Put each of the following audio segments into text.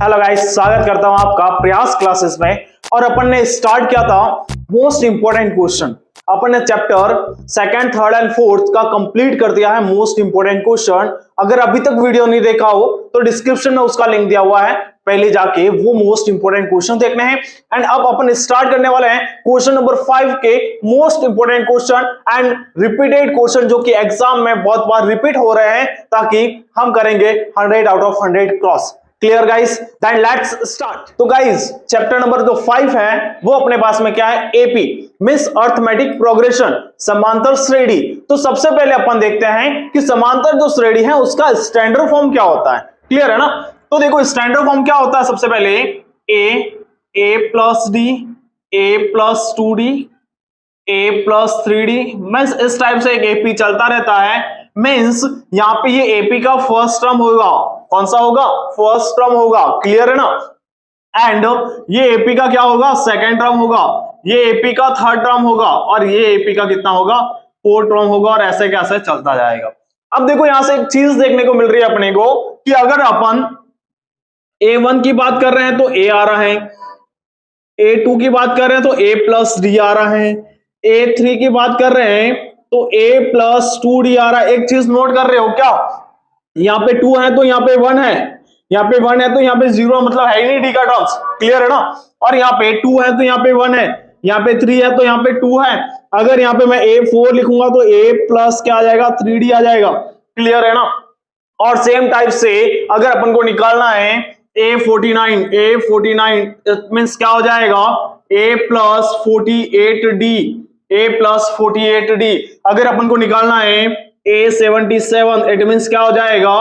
Hello guys, स्वागत करता हूं आपका प्रयास क्लासेस में। और अपन ने स्टार्ट किया था मोस्ट इंपोर्टेंट क्वेश्चन। अपन ने chapter second, third and fourth का कंप्लीट कर दिया है मोस्ट इंपोर्टेंट क्वेश्चन। अगर अभी तक वीडियो नहीं देखा हो तो डिस्क्रिप्शन में उसका लिंक दिया हुआ है, पहले जाके वो मोस्ट इंपोर्टेंट क्वेश्चन देखने हैं। एंड अब अपन स्टार्ट करने वाले हैं क्वेश्चन नंबर 5 के most important question and repeated question जो कि एग्जाम में बहुत बार रिपीट हो रहे हैं, ताकि हम करेंगे 100 out of 100 cross. Clear guys? Then let's start. तो गाइस चैप्टर नंबर जो 5 है वो अपने पास में क्या है? एपी मींस अर्थमेटिक प्रोग्रेशन, समांतर श्रेणी। तो सबसे पहले अपन देखते हैं कि समांतर जो श्रेणी है उसका स्टैंडर्ड फॉर्म क्या होता है। क्लियर है ना? तो देखो स्टैंडर्ड फॉर्म क्या होता है। सबसे पहले ए प्लस डी, ए प्लस 2d, ए प्लस 3d। मींस इस टाइप से एक एपी चलता रहता है। मींस यहां पे ये एपी का फर्स्ट टर्म होगा। कौन सा होगा? फर्स्ट टर्म होगा। क्लियर है ना? एंड ये एपी का क्या होगा? सेकंड टर्म होगा। ये एपी का थर्ड टर्म होगा और ये एपी का कितना होगा? फोर्थ टर्म होगा। और ऐसे कैसे चलता जाएगा। अब देखो यहां से एक चीज देखने को मिल रही है अपने को कि अगर अपन A1 की बात कर रहे हैं तो A आ रहा है, A2 की बात कर रहे हैं तो A प्लस डी आ रहा है, A3 की बात कर रहे हैं तो A प्लस 2d आ रहा है। एक चीज नोट कर रहे हो क्या? यहाँ पे 2 है तो यहाँ पे 1 है, यहाँ पे 1 है तो यहाँ पे 0, मतलब है ही नहीं डी का टर्म्स। क्लियर है ना? और यहाँ पे 2 है तो यहाँ पे 1 है, यहाँ पे 3 है तो यहाँ पे 2 है। अगर यहाँ पे मैं A4 लिखूंगा तो A प्लस क्या आ जाएगा? 3d आ जाएगा। क्लियर है ना? और सेम टाइप से अगर अपन को निकालना है A49 मीन्स क्या हो जाएगा? A plus 48d, A plus 48d। अगर अपन को निकालना है A77, इट मीन्स क्या हो जाएगा?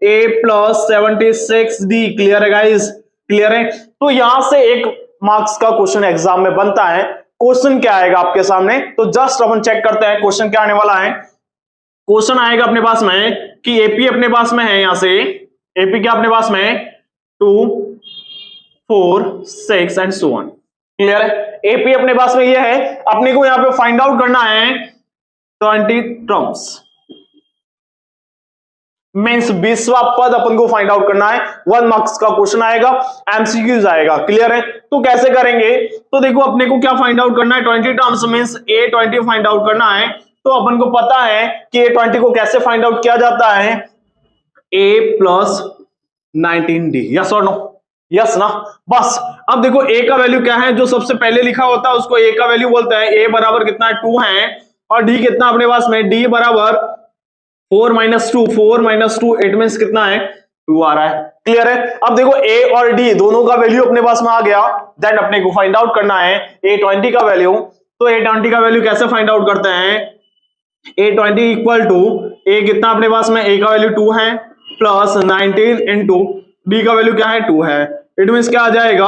A plus 76d। क्लियर है गाइस? क्लियर है? तो यहां से एक मार्क्स का क्वेश्चन एग्जाम में बनता है। क्वेश्चन क्या आएगा आपके सामने? तो जस्ट अपन चेक करते हैं क्वेश्चन क्या आने वाला है। क्वेश्चन आएगा अपने पास में कि एपी अपने पास में है, यहां से एपी क्या अपने पास में 2, 4, 6 एंड सो ऑन। क्लियर है? एपी अपने पास में ये है। अपने को यहां पे फाइंड आउट करना है 20 टर्म्स, मींस 20वां पद अपन को फाइंड आउट करना है। 1 मार्क्स का क्वेश्चन आएगा, एमसीक्यूज आएगा। क्लियर है? तो कैसे करेंगे? तो देखो अपने को क्या फाइंड आउट करना है? 20 terms means A20 find out करना है। तो अपन को पता है कि A20 को कैसे फाइंड आउट किया जाता है? A plus 19d। यस और नो? यस ना? बस अब देखो A का वैल्यू क्या है? जो सबसे पहले लिखा होता है उसको A का वैल्यू बोलते हैं। A बराबर कितना है? 2 है। और D कितना अपने पास में? D बराबर 4 माइनस 2, 4 माइनस 2 इट मींस कितना है? 2 आ रहा है। क्लियर है? अब देखो A और D दोनों का वैल्यू अपने पास में आ गया। देन अपने को फाइंड आउट करना है A20 का वैल्यू। तो A20 का वैल्यू कैसे फाइंड आउट करते हैं? A20 इक्वल टू A कितना अपने पास में? A का वैल्यू 2 है प्लस 19 इंटू D का वैल्यू क्या है? 2 है। इट मींस क्या आ जाएगा?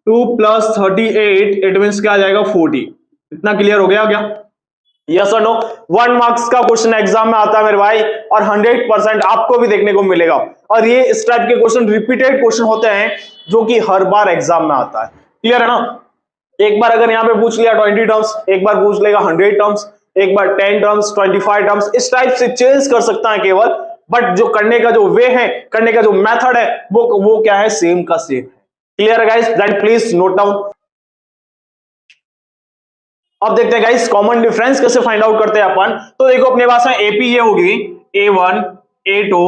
2 प्लस 38 इट मींस क्या आ जाएगा? 40। इतना क्लियर हो गया क्या? यस और नो? 1 मार्क्स का क्वेश्चन एग्जाम में आता है मेरे भाई, और 100% आपको भी देखने को मिलेगा। और ये इस टाइप के क्वेश्चन रिपीटेड क्वेश्चन होते हैं जो कि हर बार एग्जाम में आता है। क्लियर है ना? एक बार अगर यहाँ पे पूछ लिया 20 टर्म्स, एक बार पूछ लेगा 100 टर्म्स, एक बार 10 टर्म्स, 25 टर्म्स, इस टाइप से चेंज कर सकता है केवल। बट जो करने का जो वे है, करने का जो मेथड है, वो क्या है? सेम का सेम है। क्लियर है guys? Then please note down. अब देखते हैं गाइस कॉमन डिफरेंस कैसे फाइंड आउट करते हैं अपन। तो देखो अपने पास में एपी ये होगी A1, A2,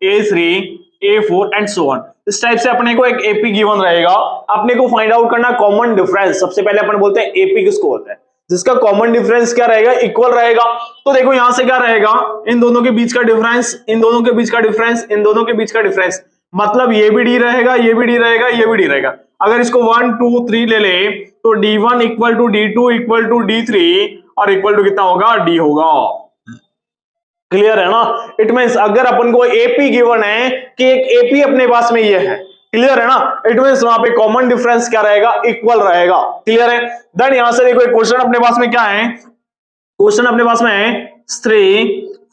A3, A4 and so on. इस टाइप से अपने को एक एपी गिवन रहेगा। अपने को फाइंड आउट करना कॉमन डिफरेंस। सबसे पहले अपन बोलते हैं एपी किसको होता है? जिसका कॉमन डिफरेंस क्या रहेगा? इक्वल रहेगा। तो देखो यहां से क्या रहेगा? इन दोनों के बीच का डिफरेंस, इन दोनों के बीच का डिफरेंस, इन दोनों के बीच का डिफरेंस, मतलब ये भी डी रहेगा, ये भी डी रहेगा, ये भी डी रहेगा। अगर इसको 1, 2, 3 ले ले तो D1 equal to D2 equal to D3 और इक्वल टू कितना होगा? D होगा। क्लियर है ना? इट मींस अगर अपन को एपी गिवन है कि एक एपी अपने पास में ये है, क्लियर है ना? इट मींस वहां पे कॉमन डिफरेंस क्या रहेगा? इक्वल रहेगा। क्लियर है? देन यहां से देखो एक क्वेश्चन अपने पास में क्या है? क्वेश्चन अपने पास में है 3,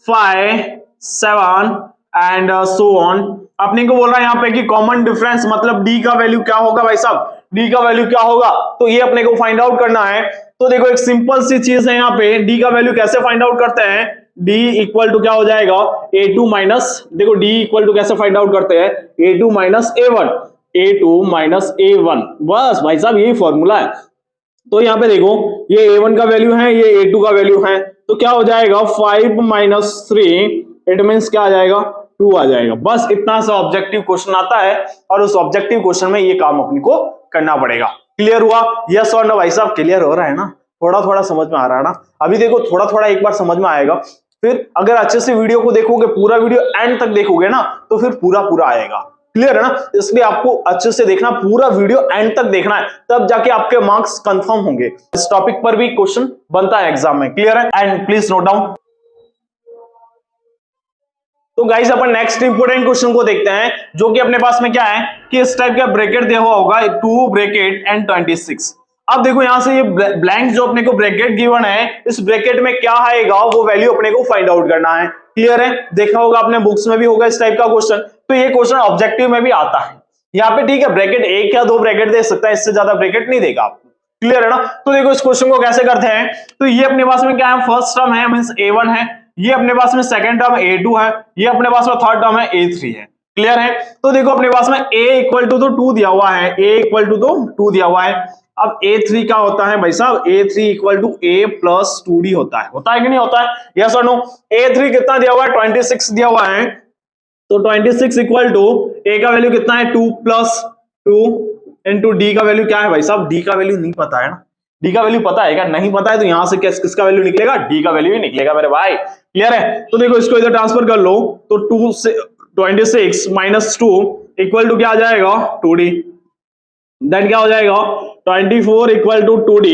5, 7 एंड सो ऑन। अपने को बोल रहा है यहाँ पे कि कॉमन डिफरेंस मतलब D का वैल्यू क्या होगा भाई साहब? D का वैल्यू क्या होगा? तो ये अपने को फाइंड आउट करना है। तो देखो एक सिंपल सी चीज है यहाँ पे, D का वैल्यू कैसे फाइंड आउट करते हैं? D इक्वल टू क्या हो जाएगा? A2 माइनस, देखो D इक्वल टू कैसे फाइंड आउट करते हैं? A2 minus A1। A2 minus A1, बस भाई साहब यही फॉर्मूला है। तो यहाँ पे देखो ये A1 का वैल्यू है, ये A2 का वैल्यू है, तो क्या हो जाएगा 5 माइनस 3, इट मीन्स क्या आ जाएगा 2 आ जाएगा। बस इतना सा ऑब्जेक्टिव क्वेश्चन आता है और उस ऑब्जेक्टिव क्वेश्चन में ये काम अपने को करना पड़ेगा। क्लियर हुआ? यस और नो भाई साहब? क्लियर हो रहा है ना? थोड़ा थोड़ा समझ में आ रहा है ना? अभी देखो थोड़ा थोड़ा एक बार समझ में आएगा, फिर अगर अच्छे से वीडियो को देखोगे, पूरा वीडियो एंड तक देखोगे ना, तो फिर पूरा पूरा आएगा। क्लियर है ना? इसलिए आपको अच्छे से देखना, पूरा वीडियो एंड तक देखना है, तब जाके आपके मार्क्स कंफर्म होंगे। इस टॉपिक पर भी क्वेश्चन बनता है एग्जाम में। क्लियर है? And please note down. तो गाइस अपन नेक्स्ट इंपोर्टेंट क्वेश्चन को देखते हैं, जो कि अपने पास में क्या है कि इस टाइप का ब्रैकेट दिया हुआ होगा 2 ब्रैकेट एंड 26। अब देखो यहां से ये ब्लैंक जो अपने को ब्रैकेट गिवन है, इस ब्रैकेट में क्या आएगा वो वैल्यू अपने को फाइंड आउट करना है। क्लियर है? देखा होगा आपने बुक्स में भी होगा इस टाइप का क्वेश्चन, तो ये क्वेश्चन ऑब्जेक्टिव में भी आता है। यहाँ पे ठीक है ब्रैकेट 1 या 2 ब्रैकेट दे सकता है, इससे ज्यादा ब्रैकेट नहीं देगा आपको। क्लियर है ना? तो देखो इस क्वेश्चन को कैसे करते हैं, तो ये अपने पास में क्या है, फर्स्ट टर्म है मींस A1 है, ये अपने पास में सेकंड टर्म A2 है, ये अपने पास में थर्ड टर्म है A3 है। क्लियर है? तो देखो अपने पास में A इक्वल टू तो 2 दिया हुआ है, A इक्वल टू तो 2 दिया हुआ है। अब A3 क्या होता है भाई साहब, A3 equal to A plus 2D होता है कि नहीं होता है? यस और नो? A3 कितना दिया हुआ है, 26 दिया हुआ है, तो 26 इक्वल टू A का वैल्यू कितना है 2 प्लस 2 इंटू D का वैल्यू क्या है भाई साहब, D का वैल्यू नहीं पता है ना? D का वैल्यू पता है क्या? नहीं पता है, तो यहां से किसका वैल्यू निकलेगा, D का वैल्यू ही निकलेगा मेरे भाई। क्लियर है? तो देखो इसको इधर ट्रांसफर कर लो, तो 2 से 26 माइनस 2 इक्वल टू क्या आ जाएगा 2D, देन क्या हो जाएगा 24 equal to 2D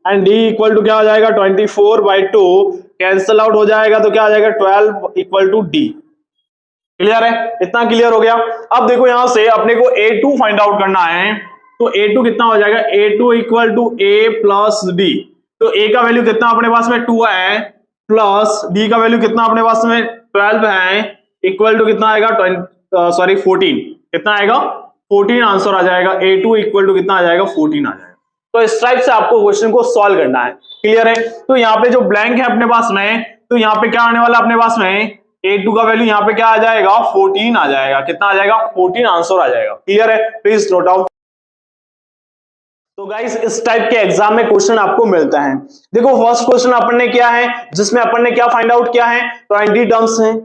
and D equal to क्या आ जाएगा 24/2, कैंसल आउट हो जाएगा, तो क्या आ जाएगा 12 इक्वल टू D। क्लियर है? इतना क्लियर हो गया। अब देखो यहां से अपने को A2 फाइंड आउट करना है, तो A2 कितना हो जाएगा, A2 equal to A plus D। तो A का वैल्यू कितना अपने पास में 2 है, प्लस D का वैल्यू कितना अपने पास में 12 है, इक्वल टू कितना आएगा 14, कितना आएगा 14 आंसर आ जाएगा। A2 इक्वल टू कितना आ जाएगा 14 आ जाएगा। तो इस टाइप से आपको क्वेश्चन को सॉल्व करना है। क्लियर है? तो यहाँ पे जो ब्लैंक है अपने पास में, तो यहाँ पे क्या आने वाला अपने पास में A2 का वैल्यू यहाँ पे क्या आ जाएगा 14 आ जाएगा, कितना आ जाएगा 14 आंसर आ जाएगा। क्लियर है? Please note down. तो गाइस इस टाइप के एग्जाम में क्वेश्चन आपको मिलता है। देखो फर्स्ट क्वेश्चन अपन ने किया है, जिसमें अपन ने क्या फाइंड आउट किया है, 20 टर्म्स हैं।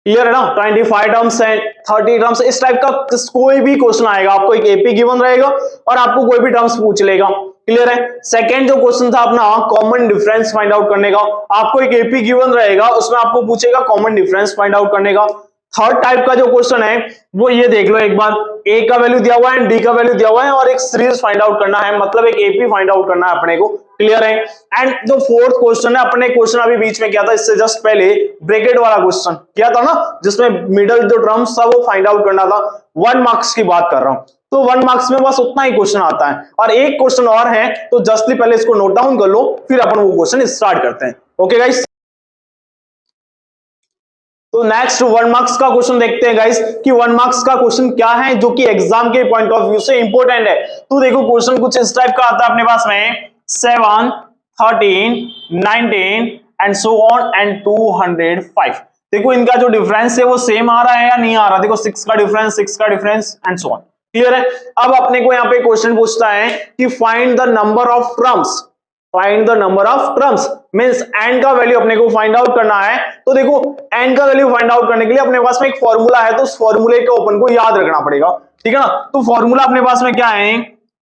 क्लियर है ना? 25 टर्म्स हैं, 30 टर्म्स, इस टाइप का कोई भी क्वेश्चन आएगा, आपको एक एपी गिवन रहेगा और आपको कोई भी टर्म्स पूछ लेगा। क्लियर है? सेकंड जो क्वेश्चन था अपना कॉमन डिफरेंस फाइंड आउट करने का, आपको एक एपी गिवन रहेगा, उसमें आपको पूछेगा कॉमन डिफरेंस फाइंड आउट करने का। थर्ड टाइप का जो क्वेश्चन है वो ये देख लो एक बार, ए का वैल्यू दिया हुआ है, डी का वैल्यू दिया हुआ है और एक सीरीज फाइंड आउट करना है, मतलब एक एपी फाइंड आउट करना है अपने को। क्लियर है? एंड जो फोर्थ क्वेश्चन है, अपने क्वेश्चन अभी बीच में किया था, इससे जस्ट पहले ब्रैकेट वाला क्वेश्चन किया था ना, जिसमें मिडल जो टर्म्स था वो फाइंड आउट करना था। 1 मार्क्स की बात कर रहा हूं, तो 1 मार्क्स में बस उतना ही क्वेश्चन आता है। और एक क्वेश्चन और है, तो जस्टली पहले इसको नोट डाउन कर लो, फिर अपन वो क्वेश्चन स्टार्ट करते हैं। Okay guys? तो नेक्स्ट 1 मार्क्स का क्वेश्चन देखते हैं गाइस, कि 1 मार्क्स का क्वेश्चन क्या है जो कि एग्जाम के पॉइंट ऑफ व्यू से इंपॉर्टेंट है। तो देखो क्वेश्चन कुछ इस टाइप का आता है अपने पास में, 7, 13, 19 एंड सो ऑन एंड 205। देखो इनका जो डिफरेंस है वो सेम आ रहा है या नहीं आ रहा, देखो 6 का difference and so on. Clear है? अब अपने को यहाँ पे क्वेश्चन पूछता है कि find the number of terms, find the number of terms means n का वैल्यू अपने को फाइंड आउट करना है। तो देखो n का वैल्यू फाइंड आउट करने के लिए अपने पास में एक फॉर्मूला है, तो उस फॉर्मूले को अपन को याद रखना पड़ेगा। ठीक है ना? तो फॉर्मूला अपने पास में क्या है,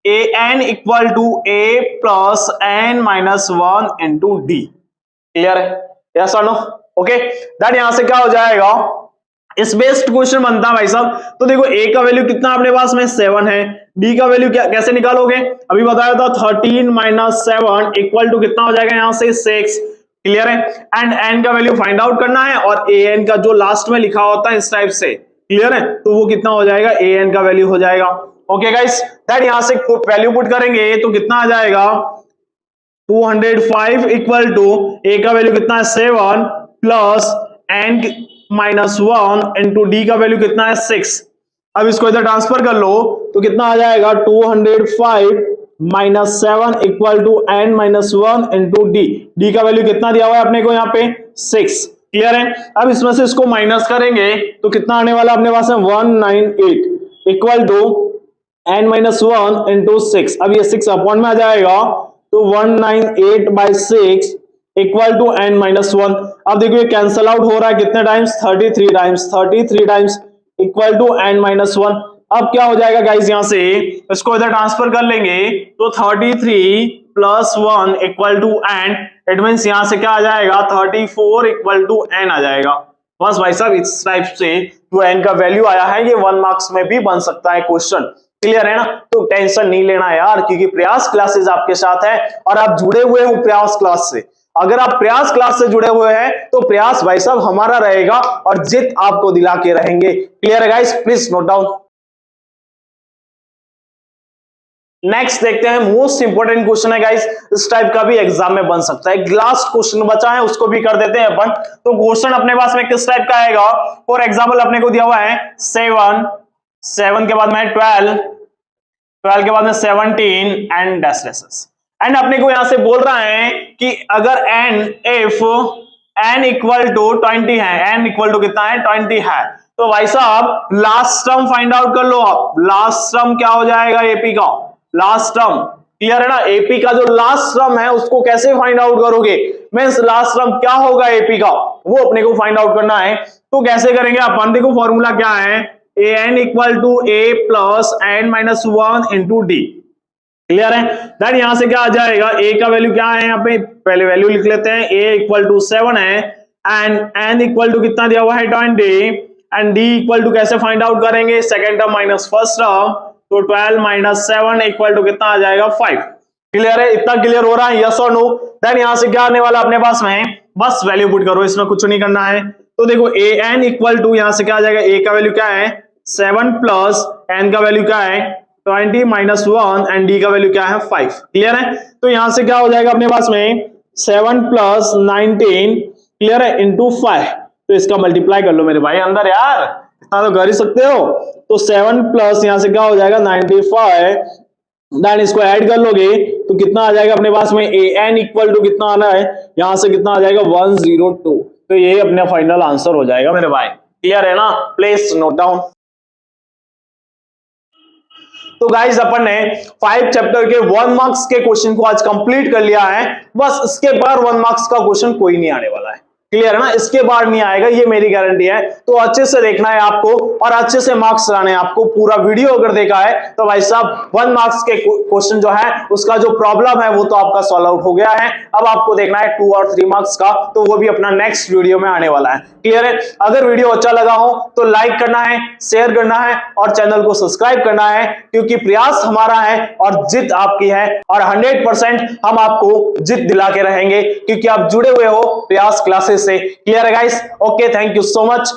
an equal to a plus n minus 1 into d। Clear है? यस और नो? ओके, दैट यहां से क्या हो जाएगा, इस बेस्ड क्वेश्चन बनता है भाई साहब। तो देखो a का वैल्यू कितना अपने पास में 7 है, d का वैल्यू क्या कैसे निकालोगे, अभी बताया था 13 माइनस 7 इक्वल टू कितना हो जाएगा यहां से 6। क्लियर है? एंड n का वैल्यू फाइंड आउट करना है और an का जो लास्ट में लिखा होता है इस टाइप से, क्लियर है, तो वो कितना हो जाएगा, an का वैल्यू हो जाएगा। ओके गाइस, दैट यहां से वैल्यू पुट करेंगे तो कितना आ जाएगा 205 इक्वल टू a का वैल्यू कितना है 7 plus n minus 1 into D का वैल्यू कितना है 6। अब इसको इधर ट्रांसफर कर लो तो कितना आ जाएगा 205 minus 7 equal to n minus 1 into D. D का वैल्यू कितना दिया हुआ है अपने को यहाँ पे 6। क्लियर है? अब इसमें से इसको माइनस करेंगे तो कितना आने वाला अपने पास है 198 इक्वल टू n-1 इंटू 6, अब ये 6 अपॉन में आ जाएगा तो 198/6 इक्वल टू n-1। अब देखिए ये कैंसल आउट हो रहा है कितने times, 33 times equal to n-1। अब क्या हो जाएगा गाइस, यहां से इसको इधर ट्रांसफर कर लेंगे तो 33 + 1 equal to n, it means यहां से क्या आ जाएगा 34 इक्वल टू n आ जाएगा। बस भाई साहब इस टाइप से जो n का वैल्यू आया है ये 1 मार्क्स में भी बन सकता है क्वेश्चन। क्लियर है ना? तो टेंशन नहीं लेना यार, क्योंकि प्रयास क्लासेस आपके साथ है और आप जुड़े हुए हो प्रयास क्लास से। अगर आप प्रयास क्लास से जुड़े हुए हैं तो प्रयास भाई साहब हमारा रहेगा और जित आपको दिला के रहेंगे। क्लियर है guys? Please note down. Next देखते हैं, मोस्ट इंपोर्टेंट क्वेश्चन है गाइस, इस टाइप का भी एग्जाम में बन सकता है। लास्ट क्वेश्चन बचा है उसको भी कर देते हैं अपन। तो क्वेश्चन अपने पास में किस टाइप का आएगा, फॉर एग्जाम्पल अपने को दिया हुआ है 7 के बाद में 12 के बाद में 17 एंड डैश एंड अपने को यहां से बोल रहा है कि अगर n इक्वल टू 20 है, n इक्वल टू कितना है 20 है, तो भाई साहब लास्ट टर्म फाइंड आउट कर लो आप। लास्ट टर्म क्या हो जाएगा एपी का, लास्ट टर्म। क्लियर है ना? एपी का जो लास्ट टर्म है उसको कैसे फाइंड आउट करोगे, मींस लास्ट टर्म क्या होगा एपी का वो अपने को फाइंड आउट करना है। तो कैसे करेंगे अपन, देखो फॉर्मूला क्या है, an equal to a plus n-1 into D. Clear है? दैट यहां से क्या आ जाएगा, a का वैल्यू क्या है, यहाँ पे पहले वैल्यू लिख लेते हैं, a इक्वल टू 7 है एंड n इक्वल टू कितना दिया हुआ है 20 एंड d इक्वल टू कैसे फाइंड आउट करेंगे, second term minus first term, तो 12 - 7 इक्वल टू कितना आ जाएगा 5। क्लियर है? इतना क्लियर हो रहा है, यस और नो? देन यहां से क्या आने वाला अपने पास में, बस वैल्यू पुट करो, इसमें कुछ नहीं करना है। तो देखो an इक्वल टू यहां से क्या आ जाएगा, a का वैल्यू क्या है 7 प्लस n का वैल्यू क्या है 20 - 1 एंड d का वैल्यू क्या है 5। क्लियर है? तो यहां से क्या हो जाएगा अपने पास में 7 + 19, क्लियर है, इंटू 5। तो इसका मल्टीप्लाई कर लो मेरे भाई अंदर यार, इतना तो कर ही सकते हो। तो 7 प्लस यहां से क्या हो जाएगा 95, देन इसको ऐड कर लोगे तो कितना आ जाएगा अपने पास में an इक्वल टू कितना आना है, यहां से कितना आ जाएगा 102। तो ये अपना फाइनल आंसर हो जाएगा मेरे भाई। क्लियर है ना? Please note down. तो गाइज अपन ने 5 चैप्टर के 1 मार्क्स के क्वेश्चन को आज कंप्लीट कर लिया है। बस इसके बाद 1 मार्क्स का क्वेश्चन कोई नहीं आने वाला है। क्लियर है ना? इसके बाद नहीं आएगा, ये मेरी गारंटी है। तो अच्छे से देखना है आपको और अच्छे से मार्क्स लाने हैं आपको। पूरा वीडियो अगर देखा है तो भाई साहब 1 मार्क्स के क्वेश्चन जो है उसका जो प्रॉब्लम है वो तो आपका सॉल्व आउट हो गया है। अब आपको देखना है 2 और 3 मार्क्स का, तो वो भी अपना नेक्स्ट वीडियो में आने वाला है। क्लियर है? अगर वीडियो अच्छा लगा हो तो लाइक करना है, शेयर करना है और चैनल को सब्सक्राइब करना है, क्योंकि प्रयास हमारा है और जित आपकी है और 100% हम आपको जित दिला के रहेंगे, क्योंकि आप जुड़े हुए हो प्रयास क्लासेस से। क्लियर है guys? Okay, thank you so much.